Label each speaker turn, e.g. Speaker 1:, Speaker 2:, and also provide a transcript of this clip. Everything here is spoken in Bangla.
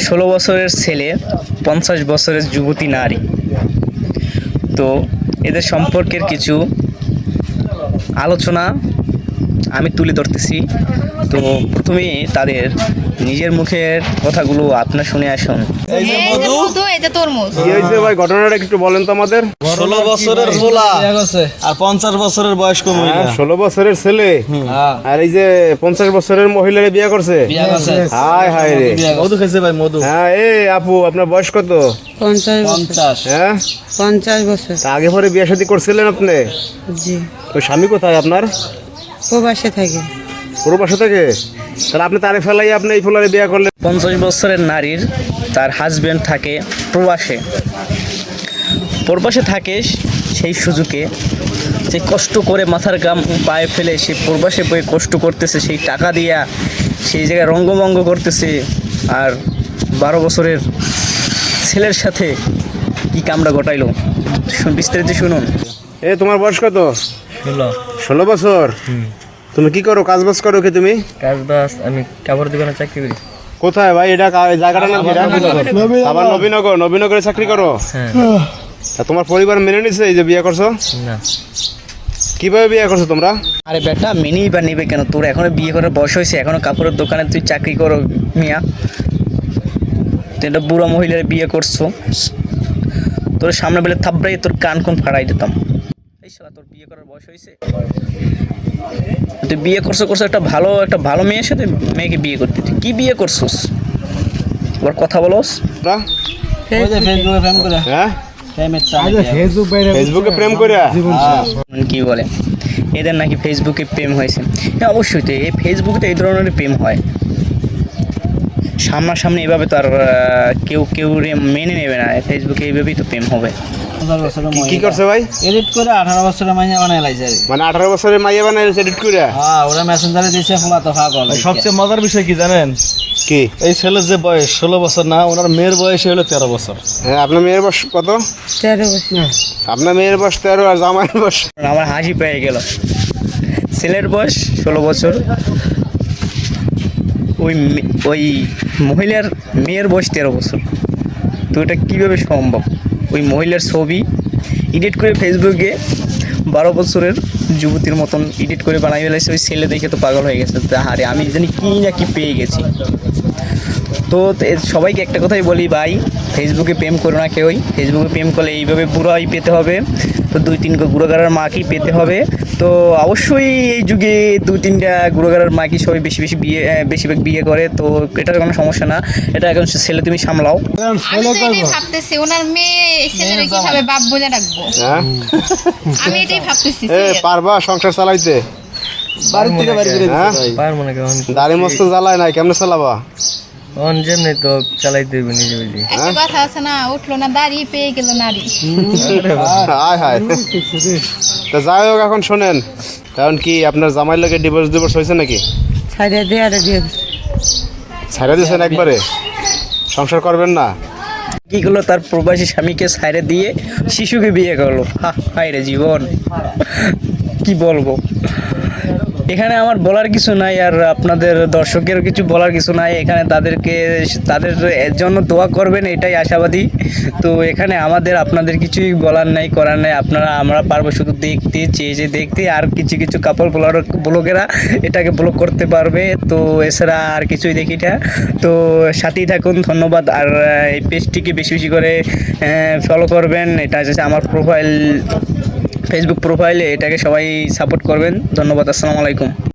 Speaker 1: 16 বছরের ছেলে, 50 বছরের যুবতী নারী। তো এদের সম্পর্কের কিছু আলোচনা আমি তুলে ধরতেছি। তো প্রথমে তাদের নিজের মুখের কথাগুলো আপনার শুনে আসুন।
Speaker 2: এই যে মধু,
Speaker 3: এই যে তরমুজ।
Speaker 4: কি হয়েছে ভাই, ঘটনাটা একটু বলেন তো আমাদের।
Speaker 2: 16 বছরের পোলা আর 50 বছরের বয়স্ক মহিলা।
Speaker 4: 16 বছরের ছেলে আর এই যে 50 বছরের মহিলারে বিয়ে করছে। হায় হায় রে,
Speaker 2: মধু খেয়েছে ভাই, মধু।
Speaker 4: হ্যাঁ এই আপু, আপনার বয়স কত?
Speaker 2: 50।
Speaker 4: হ্যাঁ,
Speaker 5: 50 বছর।
Speaker 4: তা আগে পরে বিয়ে শাদী করছিলেন আপনি?
Speaker 5: জি,
Speaker 4: তো স্বামী কোথায় আপনার?
Speaker 5: প্রবাসে থাকে।
Speaker 4: প্রবাসে থেকে? তাহলে আপনি তারে ফেলাই আপনি এই ফুলারে বিয়ে করলেন?
Speaker 1: 50 বছরের নারীর তার হাজব্যান্ড থাকে প্রবাসে। প্রবাসে থাকে সেই সুযোগে যে কষ্ট করে মাথার ঘাম পায়ে ফেলে সে প্রবাসে বয়ে কষ্ট করতেছে, সেই টাকা দিয়া সেই জায়গায় রঙ্গভঙ্গ করতেছে। আর 12 বছরের ছেলের সাথে কি কামড়া ঘটাইলো, বিস্তারিত শুনুন।
Speaker 4: এ তোমার বয়স কত? 16 বছর। তুমি কি করো, কাজ বাজ করো কি তুমি?
Speaker 1: কাজ বাস আমি কাপড় দোকানে চাকরি করি।
Speaker 4: কোথায় ভাই এটা, জায়গাটা নাম কি? আবার নবীনগর। নবীনগরে চাকরি করো? তা তোমার পরিবার মেনে নিছে এই যে বিয়ে করছো?
Speaker 1: না।
Speaker 4: কিভাবে বিয়ে করছো তোমরা?
Speaker 1: আরে বেটা, মেনেই বা নেবে কেন? তোর এখনো বিয়ে করার বয়স হয়েছে, এখনো কাপড়ের দোকানে তুই চাকরি করো মিয়া? তুই একটা বুড়া মহিলার বিয়ে করছো, তোর সামনে বেলে থাপড়াই তোর কান কোন ফাড়াই দিতাম। এই শালা, তোর বিয়ে করার বয়স হয়েছে? তুই বিয়ে করছো একটা ভালো মেয়ের সাথে মেয়েকে বিয়ে করতে, তুই কি বিয়ে করছোস? এবার কথা বলোস।
Speaker 4: তোমরা?
Speaker 2: ফেসবুকে প্রেম করে।
Speaker 4: হ্যাঁ, ফেসবুকে প্রেম করে?
Speaker 1: কি বলে এদের নাকি ফেসবুকে প্রেম হয়েছে। হ্যাঁ অবশ্যই, তো এই ফেসবুকে তো এই ধরনের প্রেম হয়। সামনাসামনি এভাবে তো আর কেউ মেনে নেবে না। ফেসবুকে এইভাবেই তো প্রেম হবে।
Speaker 4: কি করছে ভাই?
Speaker 2: এডিট করে 18 বছরের মাইয়া বানাই লাইছে।
Speaker 4: মানে 18 বছরের মাইয়া বানাইছে এডিট করে?
Speaker 2: হ্যাঁ, ওরা মেসেঞ্জারে দিয়েছে ফুলা তো পাগল। সবচেয়ে মজার বিষয় কি জানেন?
Speaker 4: কি?
Speaker 2: এই ছেলের যে বয়স 16 বছর না, ওনার মেয়ের বয়স হলো 13 বছর।
Speaker 4: হ্যাঁ, আপনার মেয়ের বয়স কত?
Speaker 5: 13 বছর।
Speaker 4: আপনার মেয়ের বয়স 13 আর জামাইয়ের বয়স?
Speaker 1: আমার হাসি পেয়ে গেল। ছেলের বয়স 16 বছর, ওই মহিলার মেয়ের বয়স 13 বছর। তো এটা কীভাবে সম্ভব? ওই মহিলার ছবি এডিট করে ফেসবুকে 12 বছরের যুবতীর মতন এডিট করে বানাই ফেলেছে। ওই ছেলে দেখে তো পাগল হয়ে গেছে। আরে আমি জানি কি না কি পেয়ে গেছি। তো সবাইকে একটা কথাই বলি ভাই, ফেসবুকে প্রেম করো না কেউই। ফেসবুকে প্রেম করলে এইভাবে বুড়াই পেতে হবে, তো 2-3 গুঁড়োগাড়ার মাকেই পেতে হবে। তো অবশ্যই এই যুগে 2-3টা গুঁড়োগাড়ার মাকে সবাই বেশিরভাগ বিয়ে করে। তো এটা কোনো সমস্যা না, এটা এখন ছেলে তুমি সামলাও।
Speaker 3: আমি তো এটাই ভাবতেছি, ওনার মেয়ে এই ছেলের কিভাবে বাপ বলে রাখবো।
Speaker 4: হ্যাঁ,
Speaker 3: আমি এটাই ভাবতেছি।
Speaker 4: পারবা সংসার চালাইতে?
Speaker 2: বাড়ি থেকে বাড়ি করে
Speaker 4: হ্যাঁ,
Speaker 1: পারবো না কেমন?
Speaker 4: দাড়ি মস্ত জ্বালায় নাই, কেমনে চালাবা?
Speaker 1: যেমনি তো চালাইতে হবে নিজে বুঝি।
Speaker 3: একটা কথা আছে না, উঠলো না দাড়ি পেয়ে গেল নারী।
Speaker 4: হায় হায়। তা যাই হোক, এখন শোনেন, কারণ কি আপনার জামাই লাগে ডিভোর্স হয়েছে নাকি?
Speaker 5: ছাইড়া দিয়ে আর দিয়ে দিছে।
Speaker 4: ছাড়া দিয়েছেন একবারে? সংসার করবেন না?
Speaker 1: কি করলো, তার প্রবাসী স্বামীকে ছাইড়ে দিয়ে শিশুকে বিয়ে করলো। হায় রে জীবন, কি বলবো। এখানে আমার বলার কিছু নাই, আর আপনাদের দর্শকের কিছু বলার কিছু নাই। এখানে তাদের জন্য দোয়া করবেন, এটাই আশাবাদী। তো এখানে আপনাদের কিছুই বলার নাই, করার নাই। আমরা পারবো শুধু দেখতে, চেয়ে দেখতে। আর কিছু কাপড় ব্লগেরা এটাকে ব্লগ করতে পারবে। তো এছাড়া আর কিছুই দেখি না। তো সাথেই থাকুন, ধন্যবাদ। আর এই পেজটিকে বেশি বেশি করে ফলো করবেন। এটা হচ্ছে আমার ফেসবুক প্রোফাইলে, এটাকে সবাই সাপোর্ট করবেন। ধন্যবাদ, আসসালামু আলাইকুম।